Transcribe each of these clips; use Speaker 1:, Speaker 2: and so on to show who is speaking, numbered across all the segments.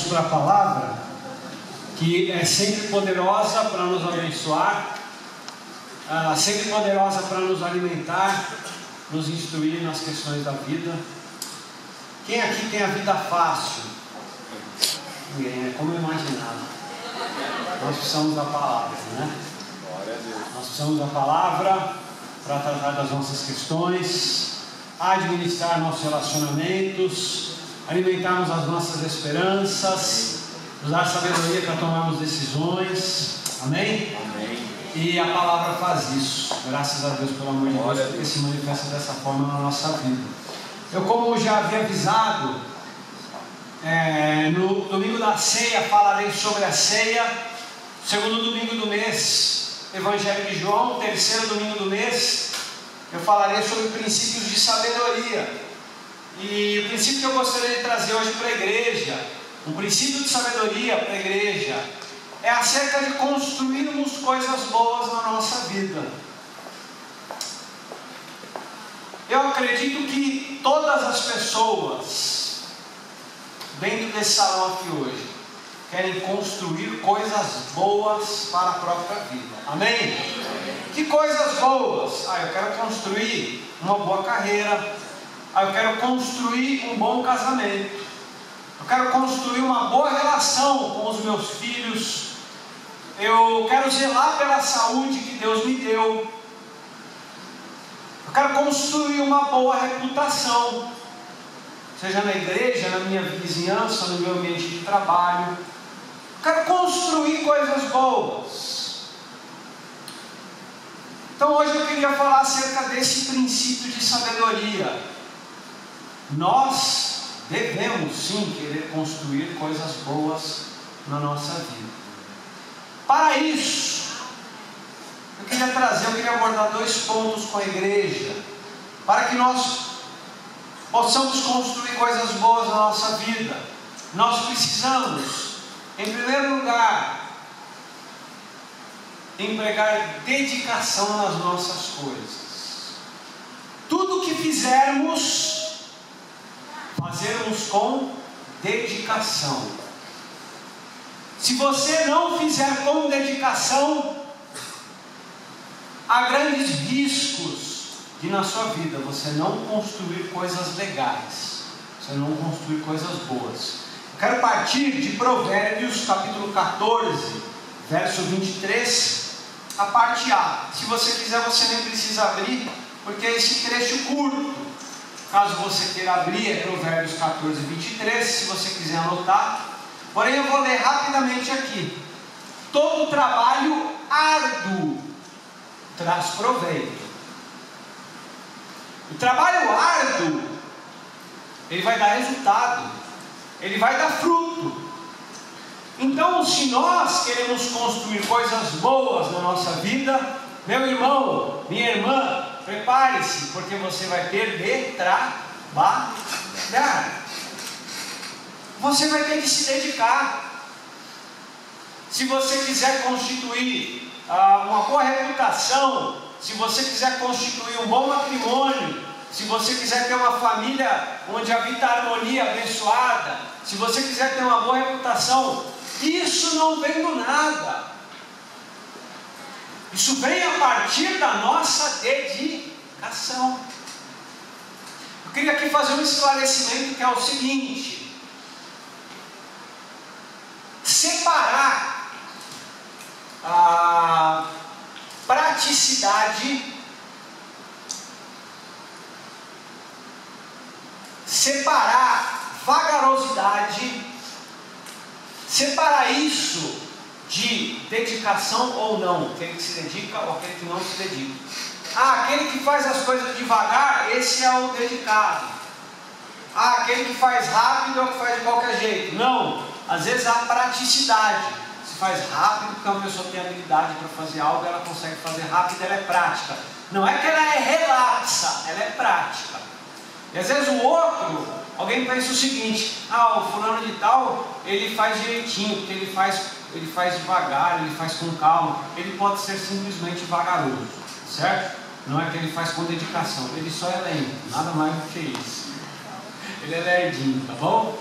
Speaker 1: para a palavra, que é sempre poderosa para nos abençoar, sempre poderosa para nos alimentar, nos instruir nas questões da vida. Quem aqui tem a vida fácil? Ninguém, é como eu imaginava. Nós precisamos da palavra, né? Nós precisamos da palavra para tratar das nossas questões, administrar nossos relacionamentos, alimentarmos as nossas esperanças, nos dar sabedoria para tomarmos decisões. Amém?
Speaker 2: Amém.
Speaker 1: E a palavra faz isso. Graças a Deus, pelo amor de Deus, porque se manifesta dessa forma na nossa vida. Eu, como já havia avisado, no domingo da ceia falarei sobre a ceia. Segundo domingo do mês, Evangelho de João. Terceiro domingo do mês, eu falarei sobre princípios de sabedoria. E o princípio que eu gostaria de trazer hoje para a igreja, um princípio de sabedoria para a igreja, é acerca de construirmos coisas boas na nossa vida. Eu acredito que todas as pessoas dentro desse salão aqui hoje querem construir coisas boas para a própria vida. Amém? Que coisas boas? Eu quero construir uma boa carreira. Eu quero construir um bom casamento. Eu quero construir uma boa relação com os meus filhos. Eu quero zelar pela saúde que Deus me deu. Eu quero construir uma boa reputação, seja na igreja, na minha vizinhança, no meu ambiente de trabalho. Eu quero construir coisas boas. Então hoje eu queria falar acerca desse princípio de sabedoria. Nós devemos sim querer construir coisas boas na nossa vida. Para isso, eu queria abordar 2 pontos com a igreja, para que nós possamos construir coisas boas na nossa vida. Nós precisamos, em primeiro lugar, empregar dedicação nas nossas coisas. Tudo que fizermos, fazermos com dedicação. Se você não fizer com dedicação, há grandes riscos de na sua vida você não construir coisas legais, você não construir coisas boas. Eu quero partir de Provérbios capítulo 14, verso 23, a parte A. Se você quiser, você nem precisa abrir, porque é esse trecho curto. Caso você queira abrir, é Provérbios 14, 23, se você quiser anotar. Porém, eu vou ler rapidamente aqui. Todo trabalho árduo traz proveito. O trabalho árduo, ele vai dar resultado, ele vai dar fruto. Então, se nós queremos construir coisas boas na nossa vida, meu irmão, minha irmã, prepare-se, porque você vai ter de trabalhar. Você vai ter que se dedicar. Se você quiser constituir uma boa reputação, se você quiser constituir um bom matrimônio, se você quiser ter uma família onde habita a harmonia abençoada, se você quiser ter uma boa reputação, isso não vem do nada. Isso vem a partir da nossa dedicação. Eu queria aqui fazer um esclarecimento que é o seguinte: separar a praticidade, separar vagarosidade, separar isso de dedicação ou não, aquele que se dedica ou aquele que não se dedica. Aquele que faz as coisas devagar, esse é o dedicado. Aquele que faz rápido é o que faz de qualquer jeito. Não, às vezes há praticidade. Se faz rápido, porque uma pessoa tem habilidade para fazer algo, ela consegue fazer rápido, ela é prática. Não é que ela é relaxa, ela é prática. E às vezes o outro, alguém pensa o seguinte: o fulano de tal, ele faz direitinho, porque ele faz devagar, ele faz com calma. Ele pode ser simplesmente vagaroso, certo? Não é que ele faz com dedicação, ele só é lento, nada mais do que isso. Ele é lerdinho, tá bom?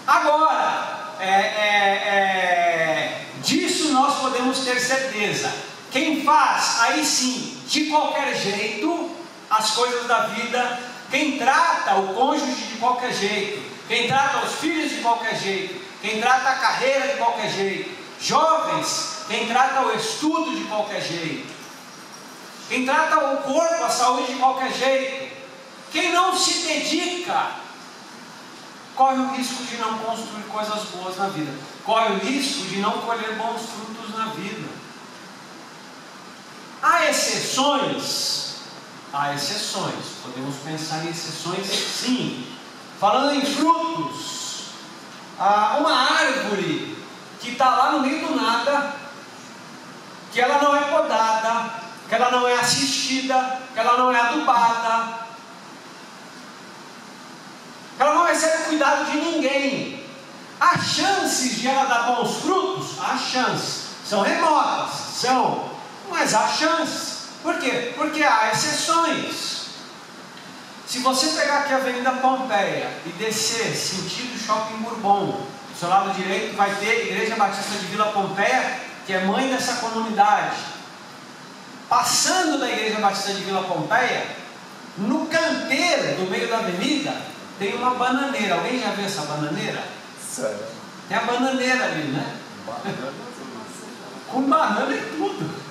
Speaker 1: Agora, disso nós podemos ter certeza. Quem faz, aí sim, de qualquer jeito, as coisas da vida, quem trata o cônjuge de qualquer jeito, quem trata os filhos de qualquer jeito, quem trata a carreira de qualquer jeito, jovens, quem trata o estudo de qualquer jeito, quem trata o corpo, a saúde de qualquer jeito, quem não se dedica, corre o risco de não construir coisas boas na vida, corre o risco de não colher bons frutos na vida. Há exceções, podemos pensar em exceções sim. Falando em frutos, uma árvore que está lá no meio do nada, que ela não é podada, que ela não é assistida, que ela não é adubada, que ela não recebe cuidado de ninguém. Há chances de ela dar bons frutos? Há chances, são remotas, mas há chances. Por quê? Porque há exceções. Se você pegar aqui a Avenida Pompeia e descer sentido Shopping Bourbon, do seu lado direito vai ter a Igreja Batista de Vila Pompeia, que é mãe dessa comunidade. Passando da Igreja Batista de Vila Pompeia, no canteiro do meio da avenida tem uma bananeira. Alguém já viu essa bananeira?
Speaker 2: Sério?
Speaker 1: Tem a bananeira ali, né? Com banana e tudo.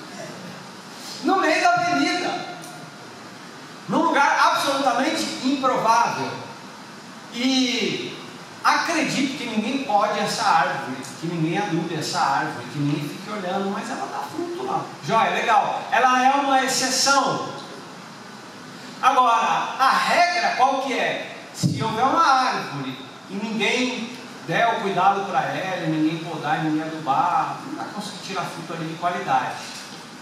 Speaker 1: No meio da avenida, num lugar absolutamente improvável. E acredito que ninguém pode essa árvore, que ninguém adube essa árvore, que ninguém fique olhando, mas ela dá fruto lá. Joia, legal. Ela é uma exceção. Agora, a regra qual que é? Se houver uma árvore e ninguém der o cuidado para ela, ninguém podar, ninguém adubar, não vai conseguir tirar fruto ali de qualidade.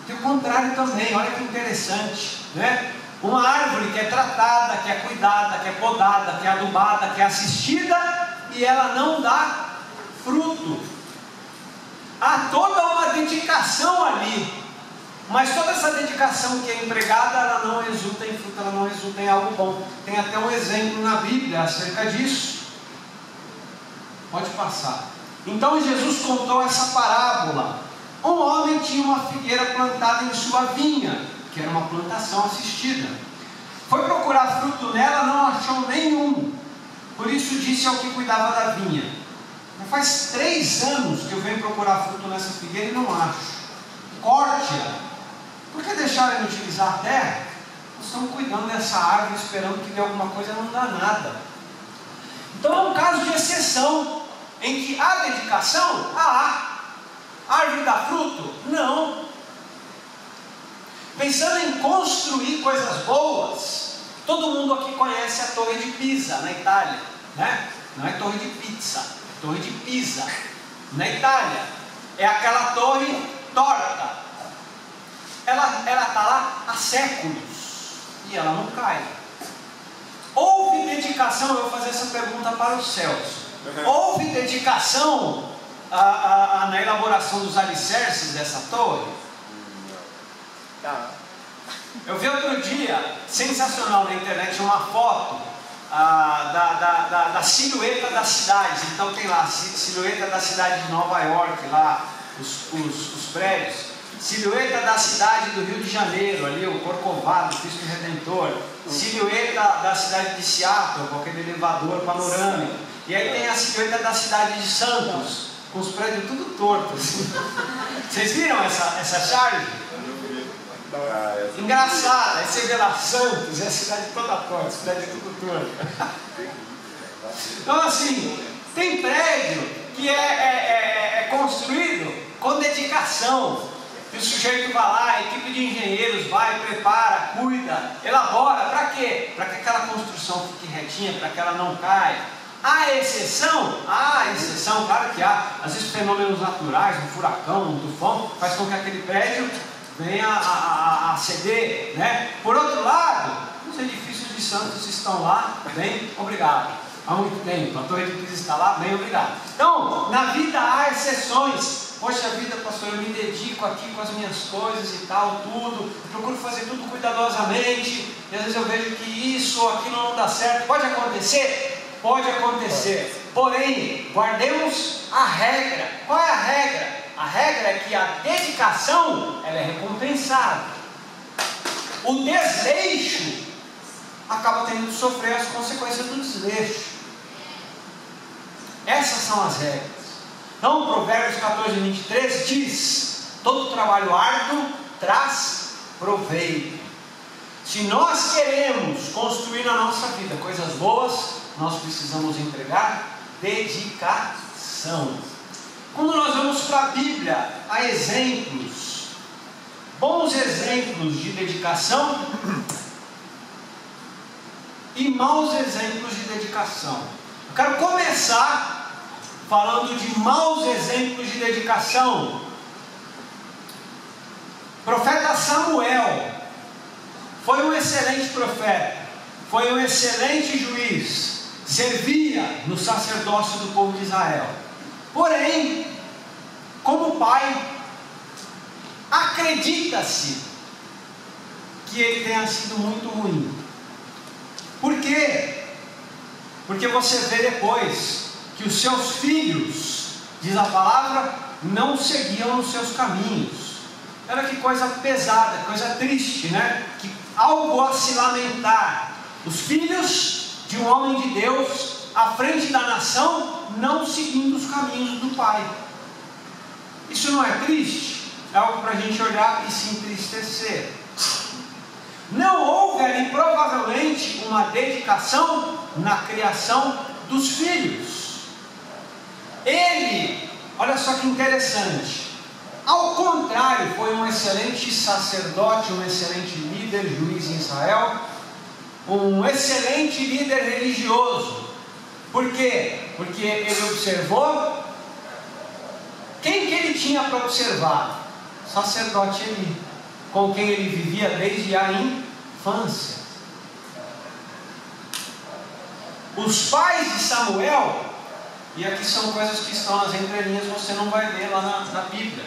Speaker 1: Tem o contrário também, olha que interessante, né? Uma árvore que é tratada, que é cuidada, que é podada, que é adubada, que é assistida, e ela não dá fruto. Há toda uma dedicação ali, mas toda essa dedicação que é empregada, ela não resulta em fruto, ela não resulta em algo bom. Tem até um exemplo na Bíblia acerca disso. Pode passar. Então Jesus contou essa parábola. Um homem tinha uma figueira plantada em sua vinha, que era uma plantação assistida. Foi procurar fruto nela, não achou nenhum. Por isso disse ao que cuidava da vinha: faz 3 anos que eu venho procurar fruto nessa figueira e não acho. Corte-a. Por que deixar ele utilizar a terra? Nós estamos cuidando dessa árvore, esperando que dê alguma coisa, não dá nada. Então é um caso de exceção, em que há dedicação, há. Árvore dá fruto? Não. Pensando em construir coisas boas, todo mundo aqui conhece a Torre de Pisa, na Itália, né? Não é Torre de Pizza, é Torre de Pisa, na Itália. É aquela torre torta. Ela está lá há séculos e ela não cai. Houve dedicação, eu vou fazer essa pergunta para o Celso. Houve dedicação na elaboração dos alicerces dessa torre? Eu vi outro dia, sensacional na internet, uma foto da silhueta da cidade. Então tem lá a silhueta da cidade de Nova York, lá os prédios. Silhueta da cidade do Rio de Janeiro, ali o Corcovado, o Cristo Redentor. Silhueta da cidade de Seattle, com aquele elevador panorâmico. E aí tem a silhueta da cidade de Santos, com os prédios tudo tortos. Vocês viram essa charge? Engraçado, aí você vê lá Santos, é a cidade toda torta, os prédios tudo torto. Então assim, tem prédio que é construído com dedicação. E o sujeito vai lá, a equipe de engenheiros vai, prepara, cuida, elabora, para quê? Para que aquela construção fique retinha, para que ela não caia. Há exceção? Há exceção, claro que há. Às vezes fenômenos naturais, um furacão, um tufão, faz com que aquele prédio venha a ceder, né? Por outro lado, os edifícios de Santos estão lá, bem, obrigado. Há muito tempo, a Torre de Pisa está lá, bem, obrigado. Então, na vida há exceções. Poxa vida, pastor, eu me dedico aqui com as minhas coisas e tal, tudo, eu procuro fazer tudo cuidadosamente, e às vezes eu vejo que isso ou aquilo não dá certo. Pode acontecer? Pode acontecer. Porém, guardemos a regra. Qual é a regra? A regra é que a dedicação, ela é recompensada. O desleixo acaba tendo de sofrer as consequências do desleixo. Essas são as regras. Então, Provérbios 14:23 diz: todo trabalho árduo traz proveito. Se nós queremos construir na nossa vida coisas boas, nós precisamos entregar dedicação. Quando nós vamos para a Bíblia, há exemplos, bons exemplos de dedicação e maus exemplos de dedicação. Eu quero começar falando de maus exemplos de dedicação. O profeta Samuel foi um excelente profeta, foi um excelente juiz, servia no sacerdócio do povo de Israel. Porém, como pai, acredita-se que ele tenha sido muito ruim. Por quê? Porque você vê depois que os seus filhos, diz a palavra, não seguiam os seus caminhos. Olha que coisa pesada, coisa triste, né? Que algo a se lamentar. Os filhos de um homem de Deus à frente da nação, não seguindo os caminhos do pai. Isso não é triste? É algo para a gente olhar e se entristecer. Não houve ali provavelmente uma dedicação na criação dos filhos. Ele, olha só que interessante, ao contrário, foi um excelente sacerdote, um excelente líder, juiz em Israel, um excelente líder religioso. Por quê? Porque ele observou. Quem que ele tinha para observar? O sacerdote Eli, com quem ele vivia desde a infância. Os pais de Samuel, e aqui são coisas que estão nas entrelinhas, você não vai ver lá na Bíblia.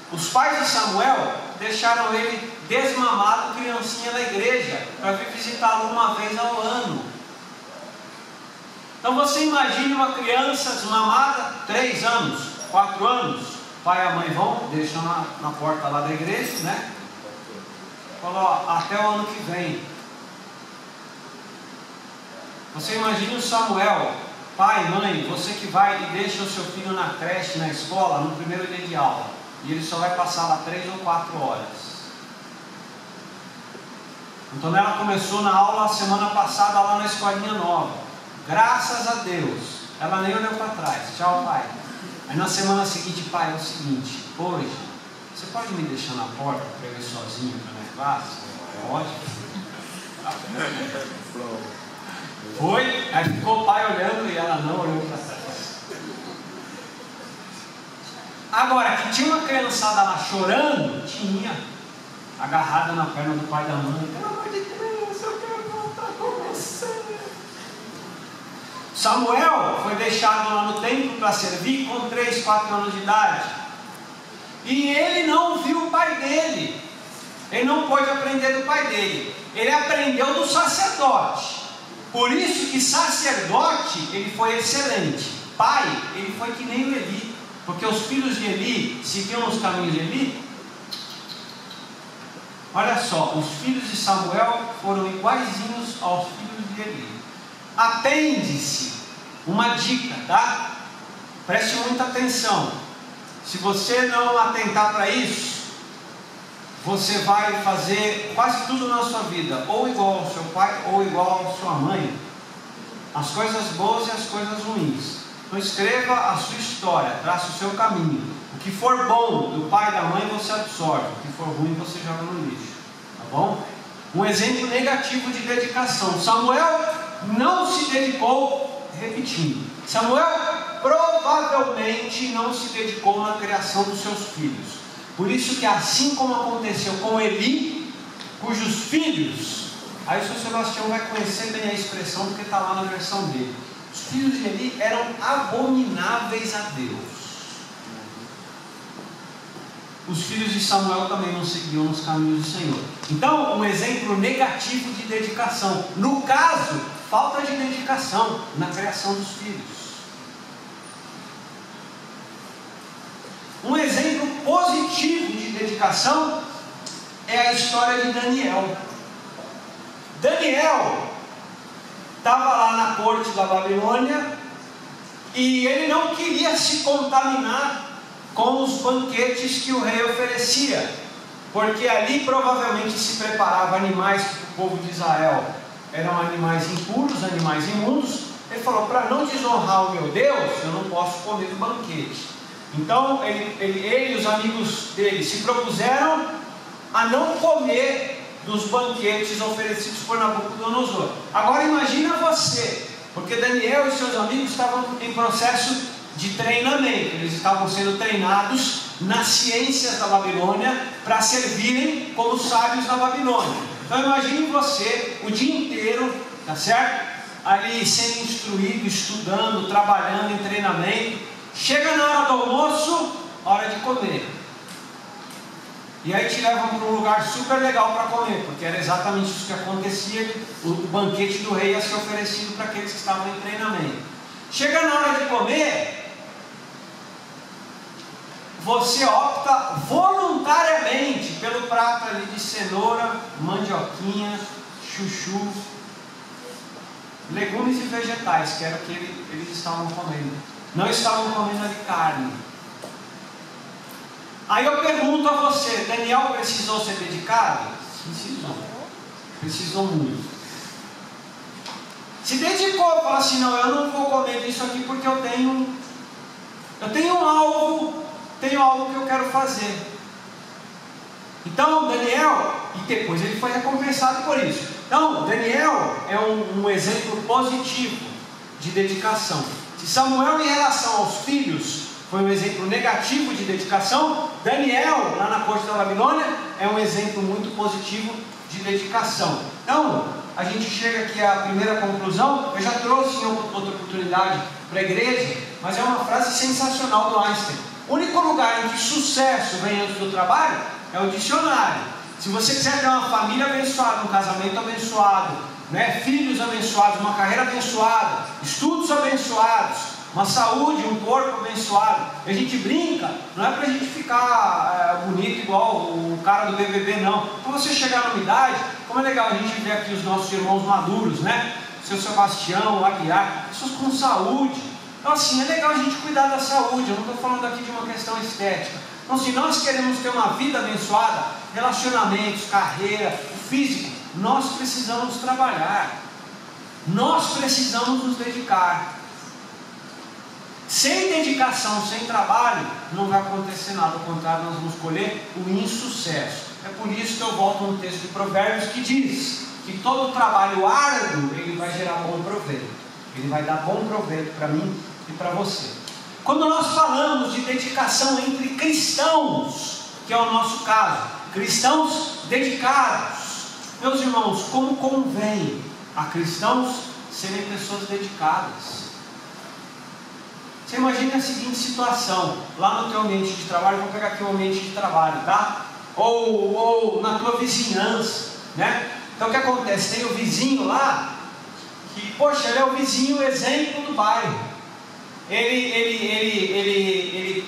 Speaker 1: Os pais de Samuel deixaram ele desmamado, criancinha na igreja, para vir visitá-lo uma vez ao ano. Então você imagine uma criança desmamada, 3 anos, 4 anos, pai e a mãe vão, deixam na porta lá da igreja, né? Falou, até o ano que vem. Você imagine o Samuel, pai, mãe, você que vai e deixa o seu filho na creche, na escola, no primeiro dia de aula, e ele só vai passar lá 3 ou 4 horas. Antonella começou na aula semana passada lá na escolinha nova. Graças a Deus, ela nem olhou para trás. Tchau, pai. Aí na semana seguinte, pai, é o seguinte, hoje, você pode me deixar na porta para eu ir sozinho para minha classe? Pode. Foi, aí ficou o pai olhando e ela não olhou para trás. Agora, que tinha uma criançada lá chorando, tinha, agarrada na perna do pai e da mãe. Pelo amor de Deus, eu quero voltar com você. Samuel foi deixado lá no templo para servir com 3, 4 anos de idade. E ele não viu o pai dele. Ele não pôde aprender do pai dele. Ele aprendeu do sacerdote. Por isso que sacerdote, ele foi excelente. Pai, ele foi que nem o Eli. Porque os filhos de Eli seguiam os caminhos de Eli. Olha só, os filhos de Samuel foram iguaizinhos aos filhos de Eli. Apêndice, uma dica, tá? Preste muita atenção. Se você não atentar para isso, você vai fazer quase tudo na sua vida, ou igual ao seu pai, ou igual à sua mãe. As coisas boas e as coisas ruins. Então escreva a sua história, traça o seu caminho. O que for bom do pai e da mãe você absorve, o que for ruim você joga no lixo, tá bom? Um exemplo negativo de dedicação. Samuel não se dedicou, repetindo, Samuel provavelmente não se dedicou na criação dos seus filhos. Por isso que assim como aconteceu com Eli, cujos filhos, aí o seu Sebastião vai conhecer bem a expressão porque está lá na versão dele. Os filhos de Eli eram abomináveis a Deus. Os filhos de Samuel também não seguiam nos caminhos do Senhor. Então, um exemplo negativo de dedicação. No caso, falta de dedicação na criação dos filhos. Um exemplo positivo de dedicação é a história de Daniel. Daniel estava lá na corte da Babilônia e ele não queria se contaminar com os banquetes que o rei oferecia, porque ali provavelmente se preparava animais que o povo de Israel eram animais impuros, animais imundos. Ele falou: para não desonrar o meu Deus, eu não posso comer do banquete. Então ele e os amigos dele se propuseram a não comer dos banquetes oferecidos por Nabucodonosor. Agora imagina você, porque Daniel e seus amigos estavam em processo de treinamento, eles estavam sendo treinados nas ciências da Babilônia para servirem como sábios na Babilônia. Então imagine você o dia inteiro, tá certo? Ali sendo instruído, estudando, trabalhando em treinamento. Chega na hora do almoço, hora de comer. E aí te levam para um lugar super legal para comer, porque era exatamente isso que acontecia. O banquete do rei ia ser oferecido para aqueles que estavam em treinamento. Chega na hora de comer, você opta voluntariamente pelo prato ali de cenoura, mandioquinha, chuchu, legumes e vegetais, que era o que eles estavam comendo. Não estavam comendo ali carne. Aí eu pergunto a você: Daniel precisou ser dedicado? Precisou muito. Se dedicou, falou assim: não, eu não vou comer disso aqui porque eu tenho algo que eu quero fazer. Então Daniel, e depois ele foi recompensado por isso. Então Daniel é um exemplo positivo de dedicação. Se Samuel, em relação aos filhos, foi um exemplo negativo de dedicação, Daniel, lá na corte da Babilônia, é um exemplo muito positivo de dedicação. Então, a gente chega aqui à primeira conclusão. Eu já trouxe em outra oportunidade para a igreja, mas é uma frase sensacional do Einstein: o único lugar em que sucesso vem antes do trabalho é o dicionário. Se você quiser ter uma família abençoada, um casamento abençoado, né, filhos abençoados, uma carreira abençoada, estudos abençoados, uma saúde, um corpo abençoado. A gente brinca, não é para a gente ficar bonito igual o cara do BBB, não. Quando você chegar na idade, como é legal a gente ver aqui os nossos irmãos maduros, né? Seu Sebastião, o Aguiar, pessoas com saúde. Então assim, é legal a gente cuidar da saúde. Eu não estou falando aqui de uma questão estética. Então, se nós queremos ter uma vida abençoada, relacionamentos, carreira, o físico, nós precisamos trabalhar, nós precisamos nos dedicar. Sem dedicação, sem trabalho, não vai acontecer nada. Ao contrário, nós vamos colher o insucesso. É por isso que eu volto no texto de Provérbios que diz que todo trabalho árduo, ele vai gerar bom proveito. Ele vai dar bom proveito para mim e para você. Quando nós falamos de dedicação entre cristãos, que é o nosso caso, cristãos dedicados, meus irmãos, como convém a cristãos serem pessoas dedicadas? Você imagina a seguinte situação: lá no teu ambiente de trabalho, vou pegar aqui o ambiente de trabalho, tá? Ou na tua vizinhança, né? Então o que acontece? Tem o vizinho lá, que, poxa, ele é o vizinho exemplo do bairro. Ele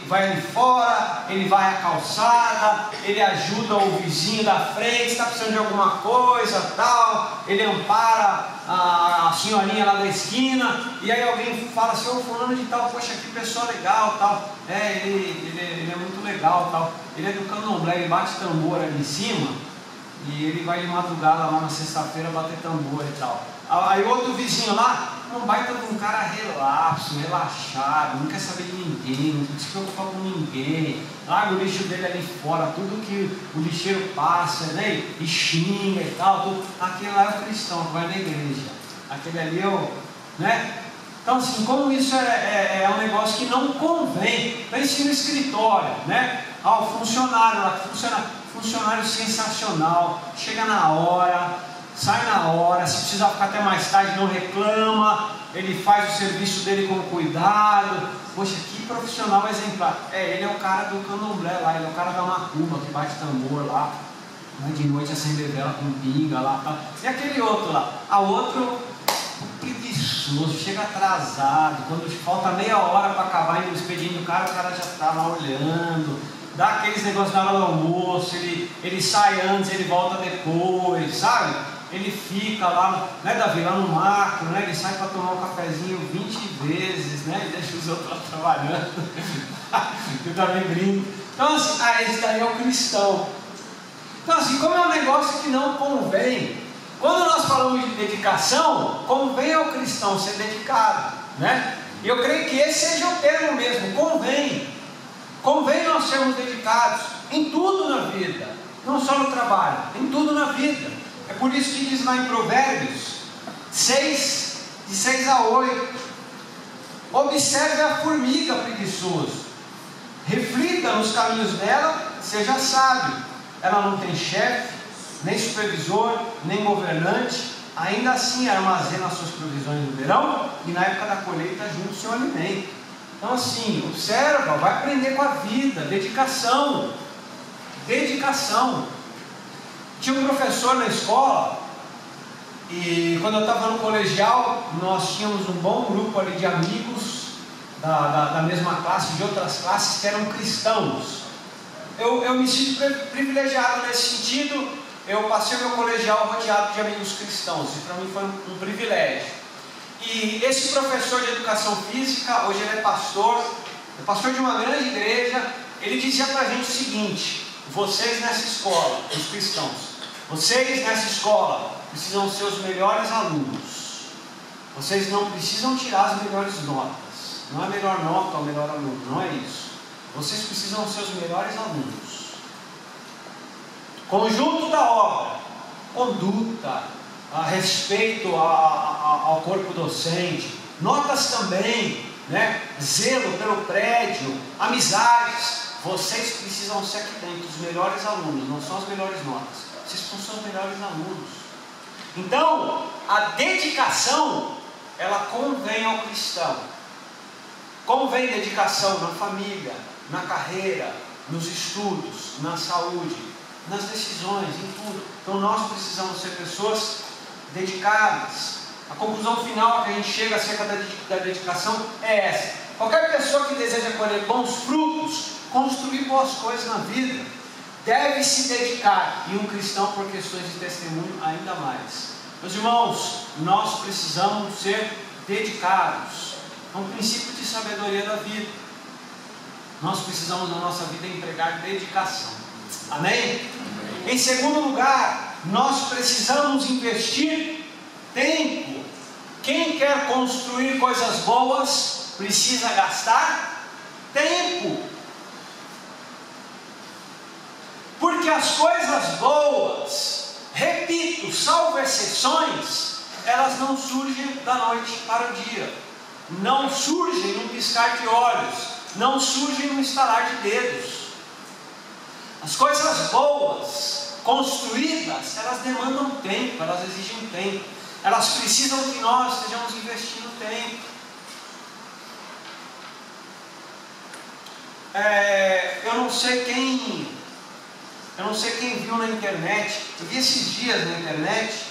Speaker 1: vai ali fora, ele vai à calçada, ele ajuda o vizinho da frente, está precisando de alguma coisa, tal, ele ampara a senhorinha lá da esquina, e aí alguém fala assim: ô fulano de tal, poxa, que pessoa legal, tal, ele é muito legal, tal, ele é do candomblé, ele bate tambor ali em cima, e ele vai de madrugada lá na sexta-feira bater tambor e tal. Aí outro vizinho lá, um baita de um cara relaxado, não quer saber de ninguém, não se preocupa com ninguém, larga o lixo dele ali fora, tudo que o lixeiro passa, né, e xinga e tal, tudo. Aquele lá é o cristão que vai na igreja, aquele ali é o, né? Então assim, como isso é um negócio que não convém. Pense no escritório, né? O funcionário lá, funcionário sensacional, chega na hora, sai na hora, se precisar ficar até mais tarde não reclama, ele faz o serviço dele com cuidado. Poxa, que profissional exemplar. Ele é o cara do candomblé lá, ele é o cara da macumba que bate tambor lá, né, de noite acender vela com pinga lá, tá. E aquele outro lá, outro preguiçoso, preguiçoso, chega atrasado, quando falta meia hora para acabar o expediente do cara, o cara já está lá olhando, dá aqueles negócios na hora do almoço, ele sai antes, ele volta depois, sabe? Ele fica lá, né, Davi, lá no macro, né? Ele sai para tomar um cafezinho 20 vezes, né? Ele deixa os outros lá trabalhando. Eu também brinco. Então assim, esse daí é o cristão. Então assim, como é um negócio que não convém, quando nós falamos de dedicação, convém ao cristão ser dedicado, né? E eu creio que esse seja o termo mesmo, convém. Convém nós sermos dedicados em tudo na vida, não só no trabalho, em tudo na vida. É por isso que diz lá em Provérbios 6, de 6 a 8, observe a formiga preguiçoso, reflita nos caminhos dela, seja sábio. Ela não tem chefe, nem supervisor, nem governante, ainda assim armazena as suas provisões no verão e na época da colheita junto o seu alimento. Então assim, observa, vai aprender com a vida, dedicação. Tinha um professor na escola, e quando eu estava no colegial, nós tínhamos um bom grupo ali de amigos da mesma classe, de outras classes que eram cristãos. Eu me sinto privilegiado nesse sentido. Eu passei meu colegial rodeado de amigos cristãos, e para mim foi um privilégio. E esse professor de educação física, hoje ele é pastor de uma grande igreja. Ele dizia para a gente o seguinte: vocês nessa escola, os cristãos, vocês nessa escola precisam ser os melhores alunos. Vocês não precisam tirar as melhores notas. Não é melhor nota ou melhor aluno, não é isso. Vocês precisam ser os melhores alunos. Conjunto da obra, conduta, respeito ao corpo docente, notas também, né? Zelo pelo prédio, amizades. Vocês precisam ser aqui dentro os melhores alunos, não são as melhores notas. Vocês são os melhores alunos. Então, a dedicação, ela convém ao cristão. Convém dedicação na família, na carreira, nos estudos, na saúde, nas decisões, em tudo. Então nós precisamos ser pessoas dedicadas. A conclusão final que a gente chega acerca da dedicação é essa: qualquer pessoa que deseja colher bons frutos, construir boas coisas na vida, deve se dedicar, e um cristão, por questões de testemunho, ainda mais. Meus irmãos, nós precisamos ser dedicados. É um princípio de sabedoria da vida. Nós precisamos na nossa vida empregar dedicação. Amém? Em segundo lugar, nós precisamos investir tempo. Quem quer construir coisas boas precisa gastar tempo. Porque as coisas boas, repito, salvo exceções, elas não surgem da noite para o dia, não surgem num piscar de olhos, não surgem num estalar de dedos. As coisas boas, construídas, elas demandam tempo, elas exigem tempo, elas precisam que nós estejamos investindo tempo. Eu não sei quem viu na internet, eu vi esses dias na internet,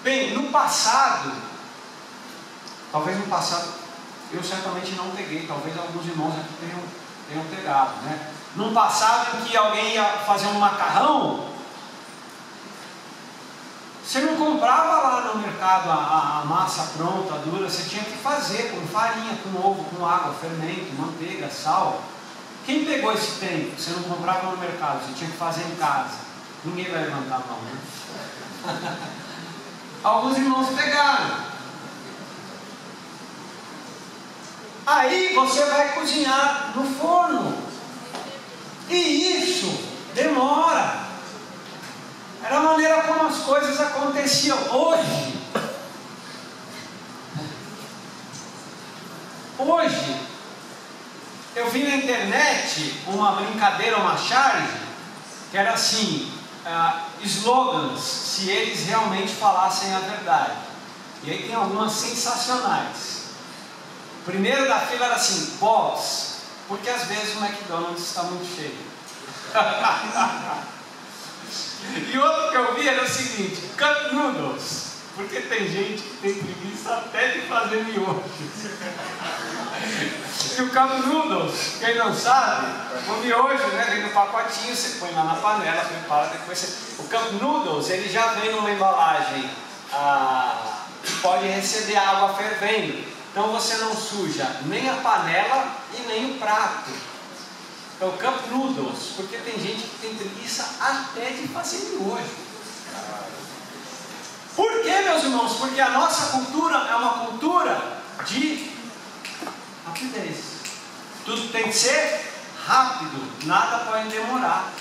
Speaker 1: bem, no passado, talvez no passado, eu certamente não peguei, talvez alguns irmãos aqui tenham pegado, né? No passado em que alguém ia fazer um macarrão, você não comprava lá no mercado a massa pronta, dura, você tinha que fazer com farinha, com ovo, com água, fermento, manteiga, sal. Quem pegou esse tempo? Você não comprava no mercado, você tinha que fazer em casa. Ninguém vai levantar a mão, né? Alguns irmãos pegaram. Aí você vai cozinhar no forno. E isso demora. Era a maneira como as coisas aconteciam. Hoje, eu vi na internet uma brincadeira, uma charge, que era assim, slogans, se eles realmente falassem a verdade. E aí tem algumas sensacionais. O primeiro da fila era assim: boss, porque às vezes o McDonald's está muito cheio. E outro que eu vi era o seguinte: Cup Noodles, Porque tem gente que tem preguiça até de fazer miojo. E o Cup Noodles, quem não sabe, o miojo, né, vem no pacotinho, você põe lá na panela, prepara, depois você... O Cup Noodles, ele já vem numa embalagem que pode receber água fervendo. Então você não suja nem a panela e nem o prato. Então Cup Noodles, porque tem gente que tem preguiça até de fazer miojo. Por quê, meus irmãos? Porque a nossa cultura é uma cultura de rapidez. Tudo tem que ser rápido, nada pode demorar.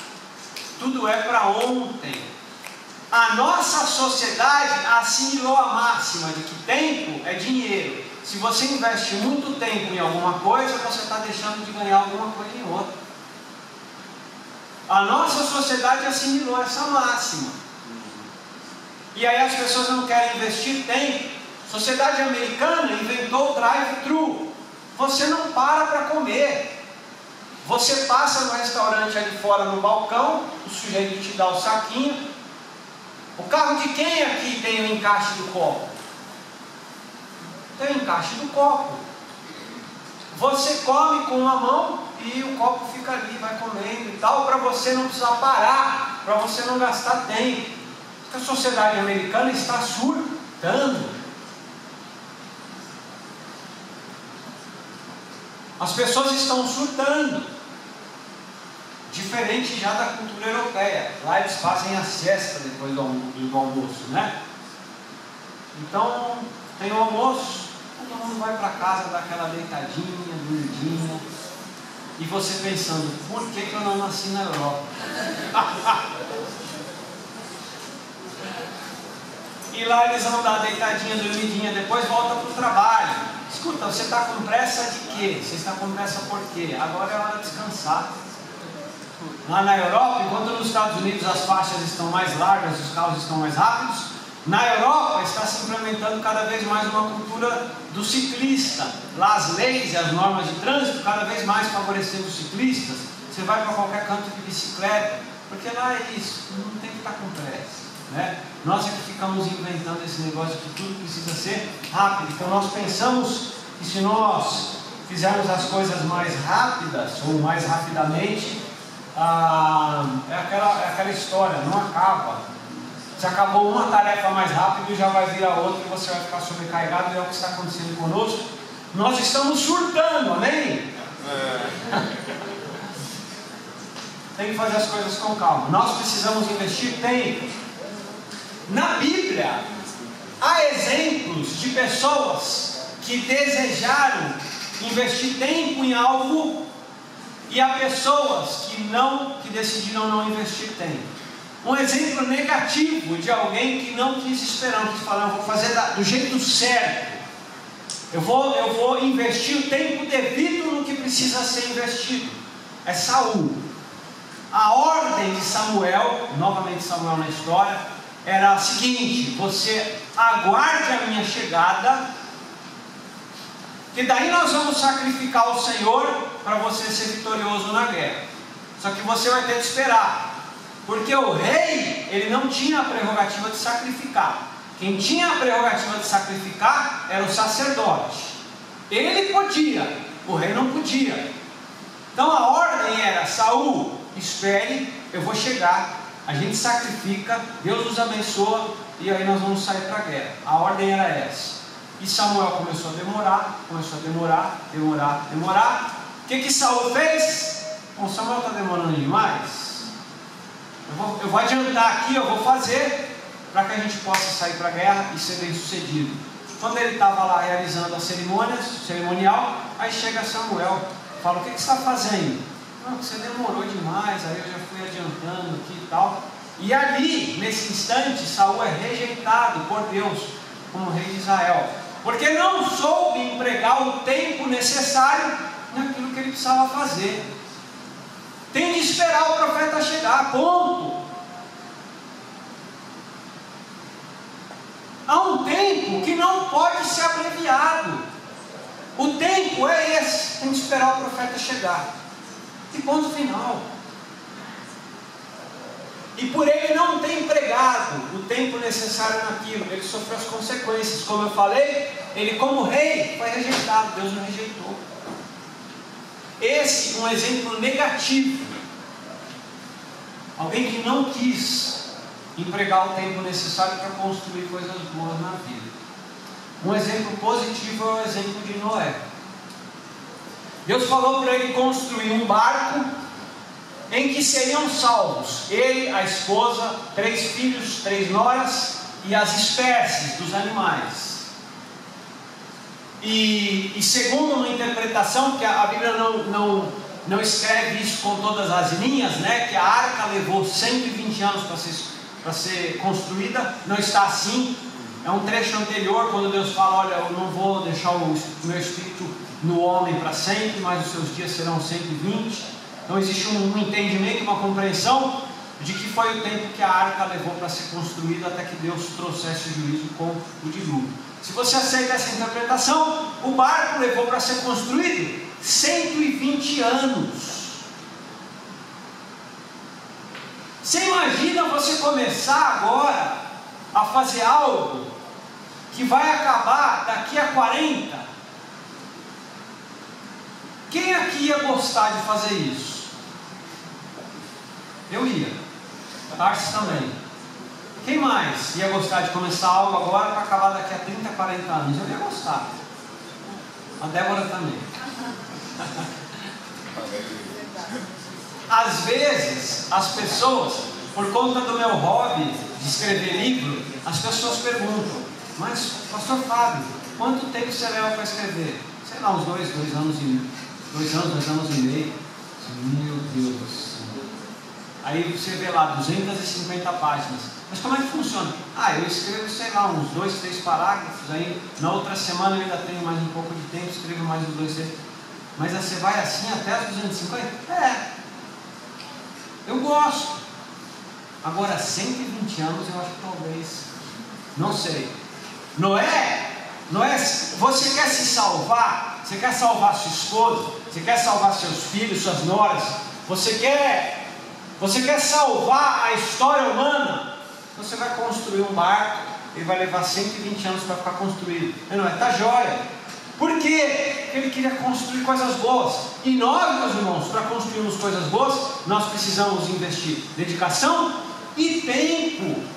Speaker 1: Tudo é para ontem. A nossa sociedade assimilou a máxima de que tempo é dinheiro. Se você investe muito tempo em alguma coisa, você está deixando de ganhar alguma coisa em outra. A nossa sociedade assimilou essa máxima. E aí as pessoas não querem investir tempo. A sociedade americana inventou o drive-thru. Você não para comer. Você passa no restaurante ali fora no balcão, o sujeito te dá o saquinho. O carro de quem aqui tem o encaixe do copo? Tem o encaixe do copo. Você come com uma mão e o copo fica ali, vai comendo e tal, para você não precisar parar, para você não gastar tempo. A sociedade americana está surtando. As pessoas estão surtando. Diferente já da cultura europeia. Lá eles fazem a siesta depois do almoço, né? Então, tem o almoço, todo mundo vai para casa, dá aquela deitadinha, dormidinha. E você pensando, por que eu não nasci na Europa? E lá eles vão dar deitadinha, dormidinha, depois volta para o trabalho. Escuta, você está com pressa de quê? Você está com pressa por quê? Agora é hora de descansar. Lá na Europa, enquanto nos Estados Unidos as faixas estão mais largas, os carros estão mais rápidos, na Europa está se implementando cada vez mais uma cultura do ciclista. Lá as leis e as normas de trânsito cada vez mais favorecendo os ciclistas. Você vai para qualquer canto de bicicleta, porque lá é isso, não tem que estar com pressa. Né? Nós é que ficamos inventando esse negócio de que tudo precisa ser rápido. Então nós pensamos que se nós fizermos as coisas mais rápidas ou mais rapidamente, é aquela história, não acaba. Se acabou uma tarefa mais rápido, já vai vir a outra e você vai ficar sobrecarregado. E é o que está acontecendo conosco. Nós estamos surtando, amém? Tem que fazer as coisas com calma. Nós precisamos investir tempo. Na Bíblia, há exemplos de pessoas que desejaram investir tempo em algo e há pessoas que decidiram não investir tempo. Um exemplo negativo de alguém que não quis esperar, que falou, eu vou fazer do jeito certo. Eu vou investir o tempo devido no que precisa ser investido. É Saul. A ordem de Samuel, novamente Samuel na história, era a seguinte: você aguarde a minha chegada, que daí nós vamos sacrificar o Senhor para você ser vitorioso na guerra. Só que você vai ter que esperar, porque o rei, ele não tinha a prerrogativa de sacrificar. Quem tinha a prerrogativa de sacrificar era o sacerdote. Ele podia, o rei não podia. Então a ordem era: Saul, espere, eu vou chegar, a gente sacrifica, Deus nos abençoa e aí nós vamos sair para a guerra. A ordem era essa. E Samuel começou a demorar. O que Saul fez? Bom, Samuel está demorando demais. Eu vou adiantar aqui, eu vou fazer para que a gente possa sair para a guerra e ser bem sucedido. Quando ele estava lá realizando a cerimonial, aí chega Samuel, fala: o que você está fazendo? Não, você demorou demais, aí eu já fui adiantando aqui e tal. E ali, nesse instante, Saul é rejeitado por Deus como rei de Israel, porque não soube empregar o tempo necessário naquilo que ele precisava fazer. Tem de esperar o profeta chegar, ponto. Há um tempo que não pode ser abreviado. O tempo é esse, tem de esperar o profeta chegar. E ponto final. E por ele não ter empregado o tempo necessário naquilo. Ele sofreu as consequências. Como eu falei, ele como rei foi rejeitado, Deus não rejeitou. Esse é um exemplo negativo. Alguém que não quis empregar o tempo necessário para construir coisas boas na vida. Um exemplo positivo é o exemplo de Noé. Deus falou para ele construir um barco em que seriam salvos ele, a esposa, 3 filhos, 3 noras e as espécies dos animais. E segundo uma interpretação, que a Bíblia não escreve isso com todas as linhas, né, que a arca levou 120 anos para ser construída, não está assim. É um trecho anterior, quando Deus fala: olha, eu não vou deixar o meu espírito no homem para sempre, mas os seus dias serão 120. Então existe um entendimento, uma compreensão de que foi o tempo que a arca levou para ser construída, até que Deus trouxesse o juízo com o dilúvio. Se você aceita essa interpretação, o barco levou para ser construído 120 anos. Você imagina você começar agora a fazer algo que vai acabar daqui a 40? Quem aqui ia gostar de fazer isso? Eu ia. Tarsis também. Quem mais ia gostar de começar algo agora para acabar daqui a 30, 40 anos? Eu ia gostar. A Débora também. Às vezes, as pessoas, por conta do meu hobby de escrever livro, as pessoas perguntam: mas, pastor Fábio, quanto tempo você leva para escrever? Sei lá, uns 2 anos e meio. Meu Deus do céu. Aí você vê lá 250 páginas. Mas como é que funciona? Eu escrevo, sei lá, uns 2, 3 parágrafos. Aí na outra semana eu ainda tenho mais um pouco de tempo, escrevo mais uns 2, 3. Mas você vai assim até as 250? Eu gosto. Agora 120 anos eu acho que talvez, não sei. Noé, você quer se salvar? Você quer salvar sua esposa? Você quer salvar seus filhos, suas noras? Você quer salvar a história humana? Você vai construir um barco, ele vai levar 120 anos para ficar construído. Noé está jóia. Por quê? Porque ele queria construir coisas boas. E nós, meus irmãos, para construirmos coisas boas, nós precisamos investir dedicação e tempo.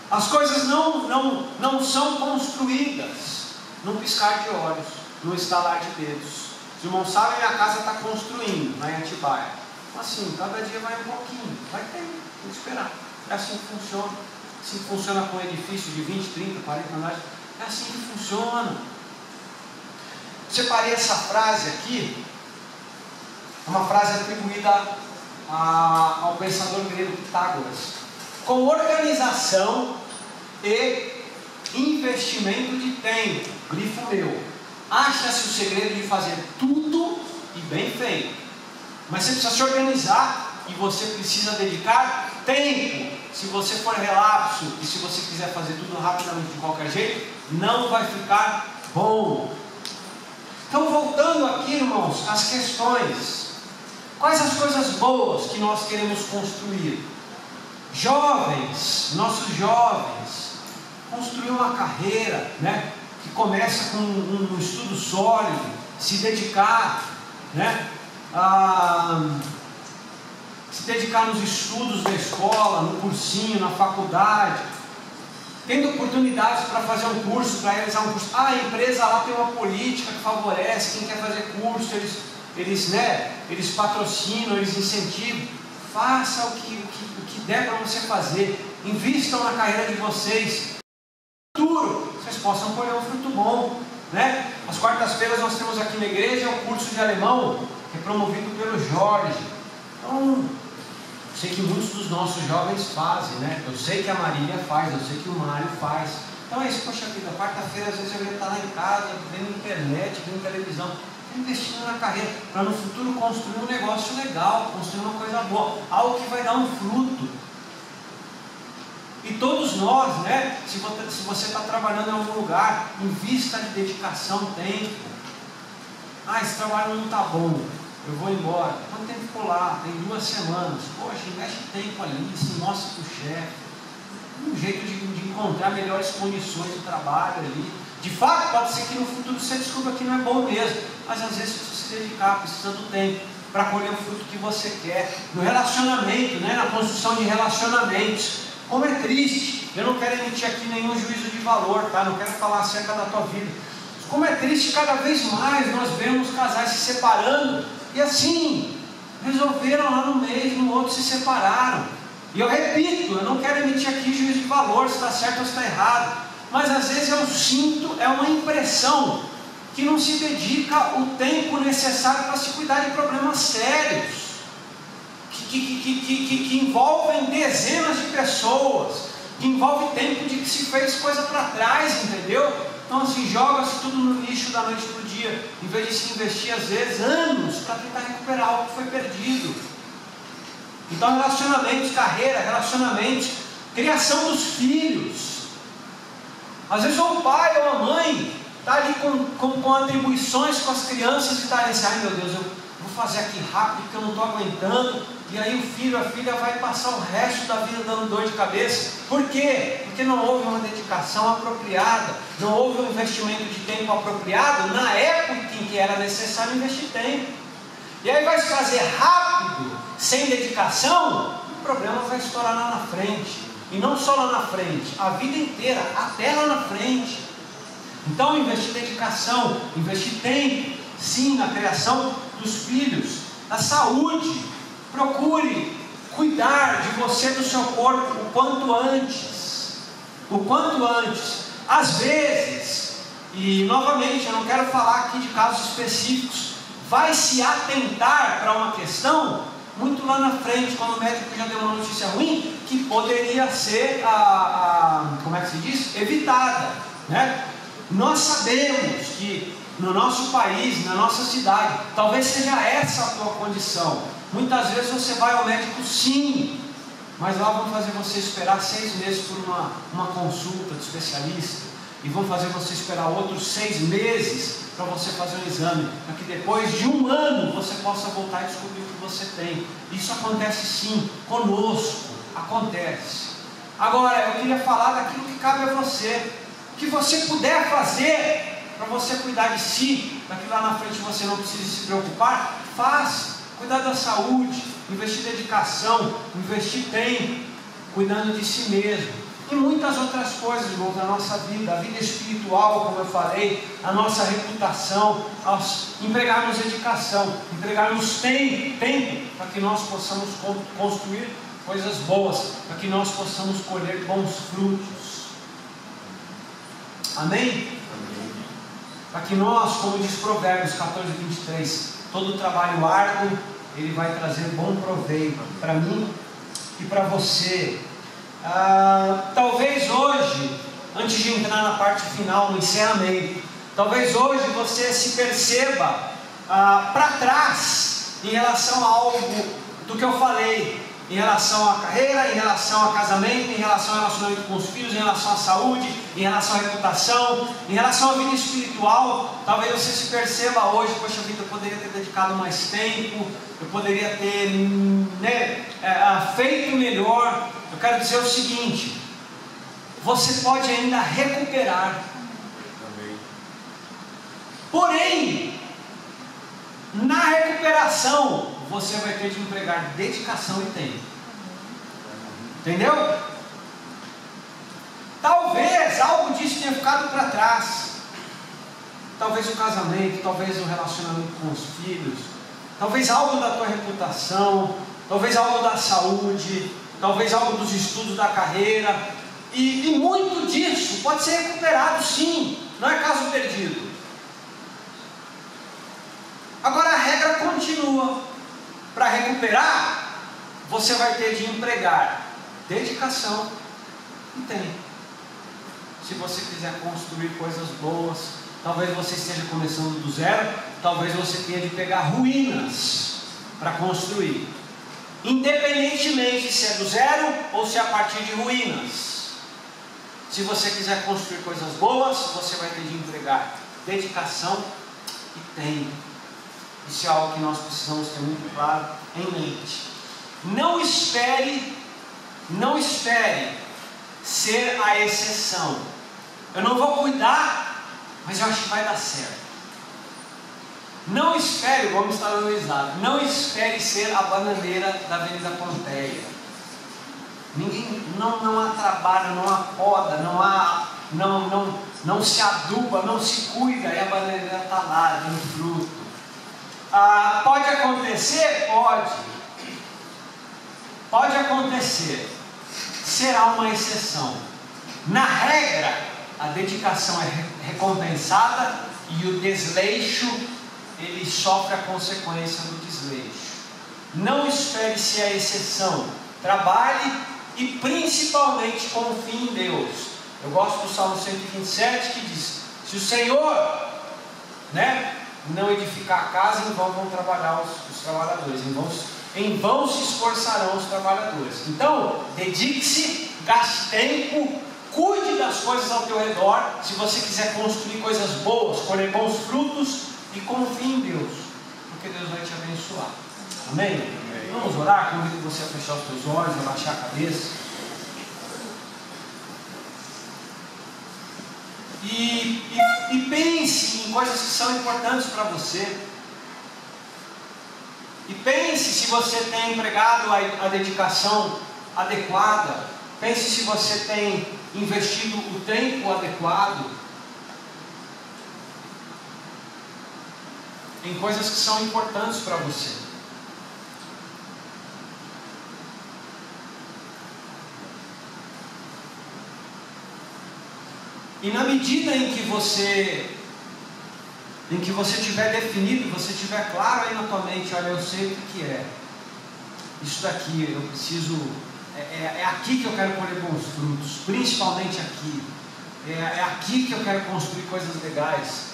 Speaker 1: As coisas não são construídas num piscar de olhos, num estalar de dedos. Os irmãos sabem, a casa está construindo lá em Atibaia. Assim, cada dia vai um pouquinho, vai ter, tem que esperar. É assim que funciona. Assim que funciona com um edifício de 20, 30, 40 andares. É assim que funciona. Separei essa frase aqui. É uma frase atribuída ao pensador grego Pitágoras. Com organização e investimento de tempo, grifo meu, acha-se o segredo de fazer tudo e bem feito. Mas você precisa se organizar e você precisa dedicar tempo. Se você for relapso e se você quiser fazer tudo rapidamente de qualquer jeito, não vai ficar bom. Então, voltando aqui, irmãos, às questões. Quais as coisas boas que nós queremos construir? Jovens, nossos jovens, construir uma carreira, né, que começa com um estudo sólido, se dedicar, né, se dedicar nos estudos da escola, no cursinho, na faculdade, tendo oportunidades para fazer um curso, para realizar um curso. A empresa lá tem uma política que favorece quem quer fazer curso, eles patrocinam, eles incentivam. Faça o que der para você fazer, invistam na carreira de vocês, no futuro vocês possam colher um fruto bom, né? Às quartas-feiras nós temos aqui na igreja um curso de alemão, que é promovido pelo Jorge. Então, eu sei que muitos dos nossos jovens fazem, né? Eu sei que a Marília faz, eu sei que o Mário faz. Então é isso, poxa vida, quarta-feira às vezes eu ia estar lá em casa, vendo internet, vendo televisão, investindo na carreira, para no futuro construir um negócio legal, construir uma coisa boa, algo que vai dar um fruto. E todos nós, né, se você está trabalhando em algum lugar, invista de dedicação, tempo. Esse trabalho não está bom. eu vou embora. Quanto tempo ficou lá? Tem 2 semanas. Poxa, investe tempo ali, se mostra para o chefe. Um jeito de encontrar melhores condições de trabalho ali. De fato, pode ser que no futuro você descubra que não é bom mesmo, mas às vezes precisa se dedicar, precisa do tempo para colher o fruto que você quer. No relacionamento, né? Na construção de relacionamentos. Como é triste, eu não quero emitir aqui nenhum juízo de valor, tá? Não quero falar acerca da tua vida. Como é triste, cada vez mais nós vemos casais se separando e assim, resolveram lá no mês, no outro se separaram. E eu repito, eu não quero emitir aqui juízo de valor, se está certo ou se está errado, mas às vezes eu sinto, é uma impressão, que não se dedica o tempo necessário para se cuidar de problemas sérios, que envolvem dezenas de pessoas, que envolve tempo de que se fez coisa para trás, entendeu? Então assim, joga-se tudo no lixo da noite para o dia, em vez de se investir às vezes anos para tentar recuperar algo que foi perdido. Então relacionamentos, carreira, relacionamentos, criação dos filhos. Às vezes o pai ou a mãe está ali com atribuições com as crianças e está ali assim, ai meu Deus, eu vou fazer aqui rápido porque eu não estou aguentando. E aí o filho, a filha vai passar o resto da vida dando dor de cabeça. Por quê? Porque não houve uma dedicação apropriada, não houve um investimento de tempo apropriado na época em que era necessário investir tempo. E aí vai se fazer rápido, sem dedicação, o problema vai estourar lá na frente. E não só lá na frente, a vida inteira, até lá na frente. Então investir dedicação, investir tempo, sim, na criação dos filhos, na saúde. Procure cuidar de você, do seu corpo, o quanto antes. O quanto antes. Às vezes, e novamente, eu não quero falar aqui de casos específicos, vai se atentar para uma questão muito lá na frente, quando o médico já deu uma notícia ruim, que poderia ser, como é que se diz? Evitada, né? Nós sabemos que no nosso país, na nossa cidade, talvez seja essa a tua condição. Muitas vezes você vai ao médico sim, mas lá vão fazer você esperar 6 meses por uma consulta de especialista, e vão fazer você esperar outros 6 meses para você fazer um exame, para que depois de 1 ano você possa voltar e descobrir o que você tem. Isso acontece sim, conosco, acontece. Agora, eu queria falar daquilo que cabe a você, o que você puder fazer para você cuidar de si, para que lá na frente você não precise se preocupar, faça. Cuidar da saúde, investir dedicação, investir tempo, cuidando de si mesmo. E muitas outras coisas, irmãos, na nossa vida, a vida espiritual, como eu falei, a nossa reputação, empregarmos dedicação, empregarmos tempo para que nós possamos construir coisas boas, para que nós possamos colher bons frutos. Amém? Amém. Para que nós, como diz Provérbios 14:23, todo trabalho árduo, ele vai trazer bom proveito para mim e para você. Talvez hoje, antes de entrar na parte final, no encerramento, talvez hoje você se perceba para trás em relação a algo do que eu falei, em relação à carreira, em relação a casamento, em relação ao relacionamento com os filhos, em relação à saúde, em relação à reputação, em relação à vida espiritual. Talvez você se perceba hoje, poxa vida, eu poderia ter dedicado mais tempo, eu poderia ter feito melhor. Eu quero dizer o seguinte: você pode ainda recuperar. Porém, na recuperação, você vai ter de empregar dedicação e tempo. Entendeu? Talvez algo disso tenha ficado para trás. Talvez o casamento, talvez o relacionamento com os filhos, talvez algo da tua reputação, talvez algo da saúde, talvez algo dos estudos da carreira. E muito disso pode ser recuperado sim, não é caso perdido. Agora a regra continua. Para recuperar, você vai ter de empregar dedicação e tempo. Se você quiser construir coisas boas, talvez você esteja começando do zero, talvez você tenha de pegar ruínas para construir. Independentemente se é do zero ou se é a partir de ruínas. Se você quiser construir coisas boas, você vai ter de empregar dedicação e tempo. Isso é algo que nós precisamos ter muito claro em mente. Não espere ser a exceção. Eu não vou cuidar, mas eu acho que vai dar certo. Não espere, vamos estar dando risada, não espere ser a bananeira da Avenida Pompeia. Ninguém, não há trabalho, não há poda, não se aduba, não se cuida, e a bananeira está lá, dando fruto. Pode acontecer? Pode acontecer. Será uma exceção. Na regra, a dedicação é recompensada e o desleixo, ele sofre a consequência do desleixo. Não espere ser a exceção. Trabalhe e principalmente confie em Deus. Eu gosto do Salmo 127 que diz: se o Senhor não edificar a casa, em vão trabalhar os trabalhadores, em vão se esforçarão os trabalhadores. Então, dedique-se, gaste tempo, cuide das coisas ao teu redor. Se você quiser construir coisas boas, colher bons frutos, e confie em Deus, porque Deus vai te abençoar. Amém? Amém. Vamos orar? Convido você a fechar os teus olhos, a baixar a cabeça. E pense em coisas que são importantes para você. E pense se você tem empregado a dedicação adequada. Pense se você tem investido o tempo adequado em coisas que são importantes para você. E na medida em que você tiver definido, você tiver claro aí na tua mente: olha, eu sei o que é isso daqui, eu preciso, é aqui que eu quero colher bons frutos, principalmente aqui, é aqui que eu quero construir coisas legais.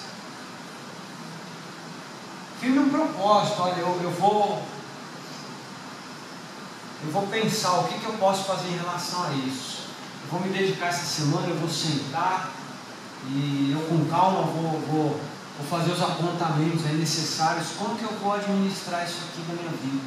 Speaker 1: Firme um propósito. Olha, eu vou pensar o que eu posso fazer em relação a isso. Eu vou me dedicar essa semana, eu vou sentar e eu com calma vou fazer os apontamentos aí necessários. Como que eu vou administrar isso aqui na minha vida?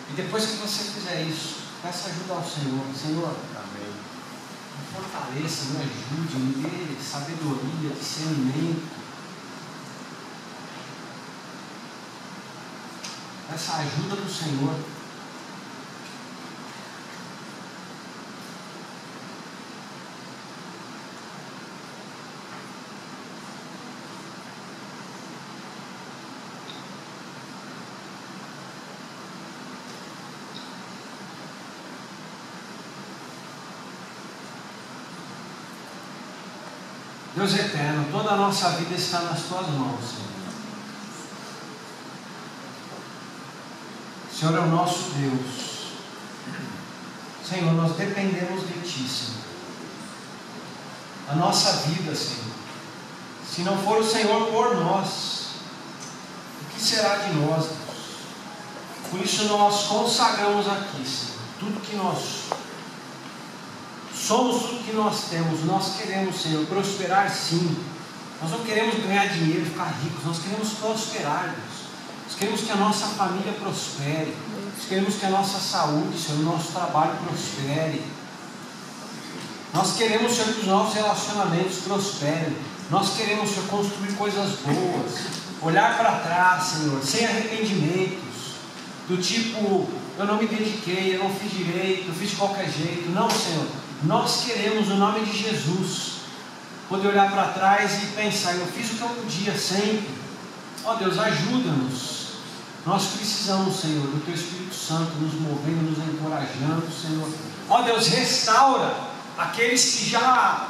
Speaker 1: E depois que você fizer isso, peça ajuda ao Senhor. Senhor, amém, me fortaleça, me ajude, me dê sabedoria, discernimento. Essa ajuda do Senhor. Deus eterno, toda a nossa vida está nas tuas mãos, Senhor. O Senhor é o nosso Deus. Senhor, nós dependemos de Ti, Senhor. A nossa vida, Senhor, se não for o Senhor por nós, o que será de nós, Deus? Por isso nós consagramos aqui, Senhor, tudo que nós somos, tudo que nós temos. Nós queremos, Senhor, prosperar sim. Nós não queremos ganhar dinheiro, ficar ricos. Nós queremos prosperar, Deus. Nós queremos que a nossa família prospere. Nós queremos que a nossa saúde, Senhor, o nosso trabalho prospere. Nós queremos, Senhor, que os nossos relacionamentos prosperem. Nós queremos, Senhor, construir coisas boas. Olhar para trás, Senhor, sem arrependimentos. Do tipo, eu não me dediquei, eu não fiz direito, eu fiz de qualquer jeito. Não, Senhor. Nós queremos, no nome de Jesus, poder olhar para trás e pensar: eu fiz o que eu podia sempre. Ó Deus, ajuda-nos. Nós precisamos, Senhor, do Teu Espírito Santo nos movendo, nos encorajando, Senhor. Ó Deus, restaura aqueles que já,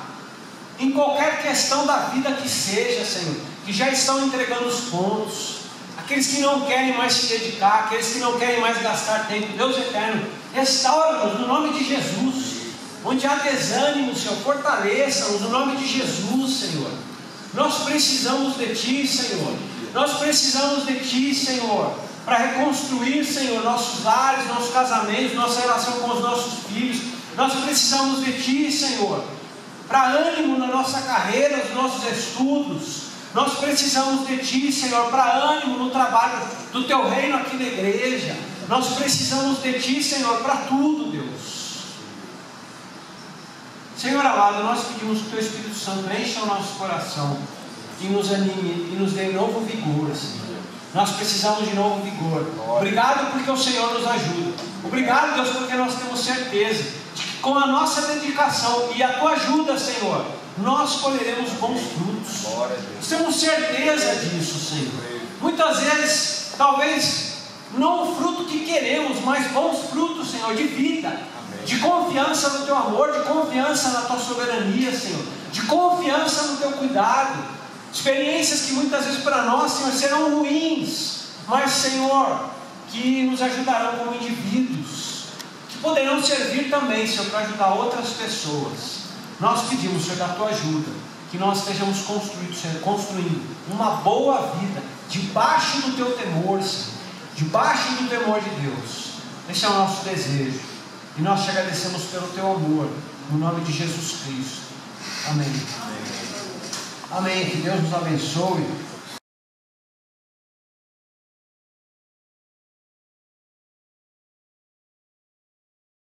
Speaker 1: em qualquer questão da vida que seja, Senhor, que já estão entregando os pontos, aqueles que não querem mais se dedicar, aqueles que não querem mais gastar tempo. Deus eterno, restaura-nos no nome de Jesus. Onde há desânimo, Senhor, fortaleça-nos no nome de Jesus, Senhor. Nós precisamos de Ti, Senhor. Nós precisamos de Ti, Senhor, para reconstruir, Senhor, nossos lares, nossos casamentos, nossa relação com os nossos filhos. Nós precisamos de Ti, Senhor. para ânimo na nossa carreira, nos nossos estudos. Nós precisamos de Ti, Senhor, para ânimo no trabalho do Teu reino aqui na igreja. Nós precisamos de Ti, Senhor, para tudo, Deus. Senhor amado, nós pedimos que o Teu Espírito Santo encha o nosso coração e nos anime e nos dê novo vigor, Senhor. Nós precisamos de novo vigor. Obrigado porque o Senhor nos ajuda. Obrigado, Deus, porque nós temos certeza de que com a nossa dedicação e a Tua ajuda, Senhor, nós colheremos bons frutos. Nós temos certeza disso, Senhor. Muitas vezes, talvez, não o fruto que queremos, mas bons frutos, Senhor, de vida, de confiança no Teu amor, de confiança na Tua soberania, Senhor, de confiança no Teu cuidado. Experiências que muitas vezes para nós, Senhor, serão ruins, mas, Senhor, que nos ajudarão como indivíduos, que poderão servir também, Senhor, para ajudar outras pessoas. Nós pedimos, Senhor, da Tua ajuda, que nós estejamos construindo uma boa vida, debaixo do Teu temor, Senhor, debaixo do temor de Deus. Esse é o nosso desejo, e nós te agradecemos pelo Teu amor, no nome de Jesus Cristo. Amém. Amém. Que Deus nos abençoe.